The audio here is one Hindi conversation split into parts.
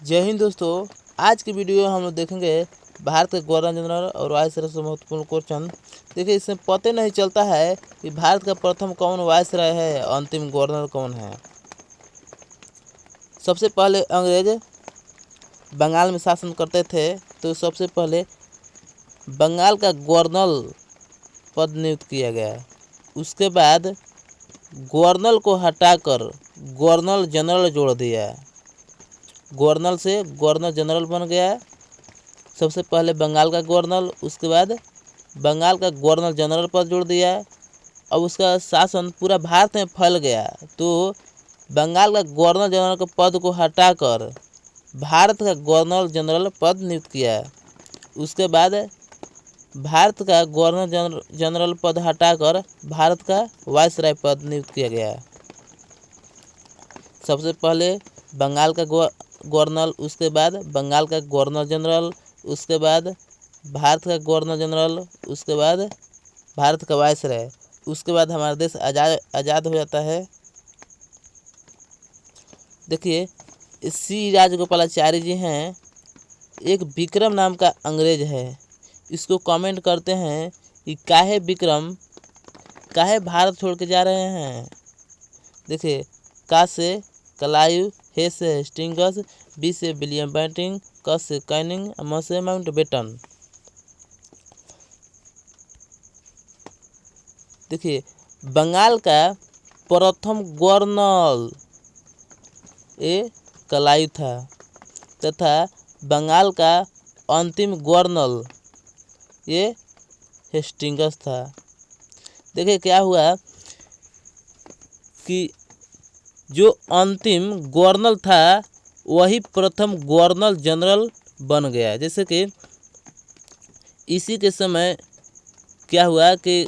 जय हिंद दोस्तों। आज की वीडियो हम लोग देखेंगे भारत के गवर्नर जनरल और वायसराय से महत्वपूर्ण क्वेश्चन। देखिए, इसमें पता नहीं चलता है कि भारत का प्रथम कौन वायसराय है, अंतिम गवर्नर कौन है। सबसे पहले अंग्रेज बंगाल में शासन करते थे, तो सबसे पहले बंगाल का गवर्नर पद नियुक्त किया गया। उसके बाद गवर्नर को हटाकर गवर्नर जनरल जोड़ दिया। गवर्नर से गवर्नर जनरल बन गया सबसे पहले बंगाल का गवर्नर, उसके बाद बंगाल का गवर्नर जनरल पद जोड़ दिया। अब उसका शासन पूरा भारत में फैल गया, तो बंगाल का गवर्नर जनरल के पद को हटाकर भारत का गवर्नर जनरल पद नियुक्त किया। उसके बाद भारत का गवर्नर जनरल पद हटाकर भारत का वायसराय पद नियुक्त किया गया। सबसे पहले बंगाल का गवर्नर, उसके बाद बंगाल का गवर्नर जनरल, उसके बाद भारत का गवर्नर जनरल, उसके बाद भारत का वायसराय। उसके बाद हमारा देश आज़ाद हो जाता है। देखिए, सी राजगोपालाचारी जी हैं, एक विक्रम नाम का अंग्रेज है। इसको कमेंट करते हैं कि काहे विक्रम काहे भारत छोड़ के जा रहे हैं। देखिए, का से कलायु, हे से हेस्टिंग्स, बी से विलियम बेंटिंग, क से कैनिंग, म से माउंटबेटन। देखिए, बंगाल का प्रथम गवर्नर ये कलायु था तथा बंगाल का अंतिम गवर्नर ये हेस्टिंग्स था। देखिए, क्या हुआ कि जो अंतिम गवर्नर था वही प्रथम गवर्नर जनरल बन गया। जैसे कि इसी के समय क्या हुआ कि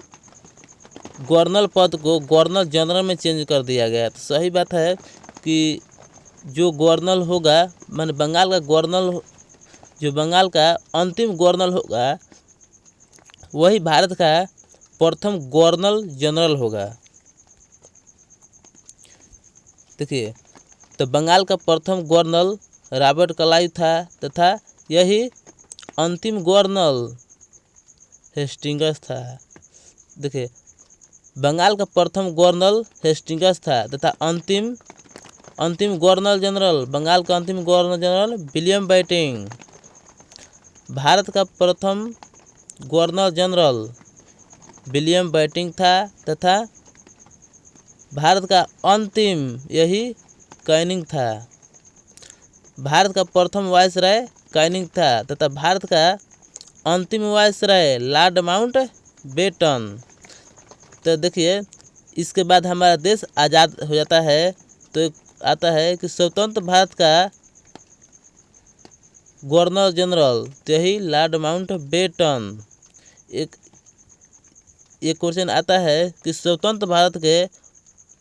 गवर्नर पद को गवर्नर जनरल में चेंज कर दिया गया। तो सही बात है कि जो गवर्नर होगा, माने बंगाल का गवर्नर, जो बंगाल का अंतिम गवर्नर होगा वही भारत का प्रथम गवर्नर जनरल होगा। देखिए, तो बंगाल का प्रथम गवर्नर रॉबर्ट क्लाइव था तथा यही अंतिम गवर्नर हेस्टिंग्स था। देखिए, बंगाल का प्रथम गवर्नर हेस्टिंग्स था तथा अंतिम गवर्नर जनरल, बंगाल का अंतिम गवर्नर जनरल विलियम बेंटिंग। भारत का प्रथम गवर्नर जनरल विलियम बेंटिंग था तथा भारत का अंतिम यही कैनिंग था। भारत का प्रथम वायसराय कैनिंग था तथा भारत का अंतिम वायसराय लॉर्ड माउंटबेटन। तो देखिए, इसके बाद हमारा देश आज़ाद हो जाता है। तो आता है कि स्वतंत्र भारत का गवर्नर जनरल तो यही लॉर्ड माउंटबेटन। एक क्वेश्चन आता है कि स्वतंत्र भारत के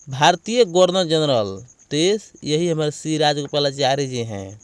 भारतीय गवर्नर जनरल, तो यही हमारे सी राजगोपालाचारी जी हैं।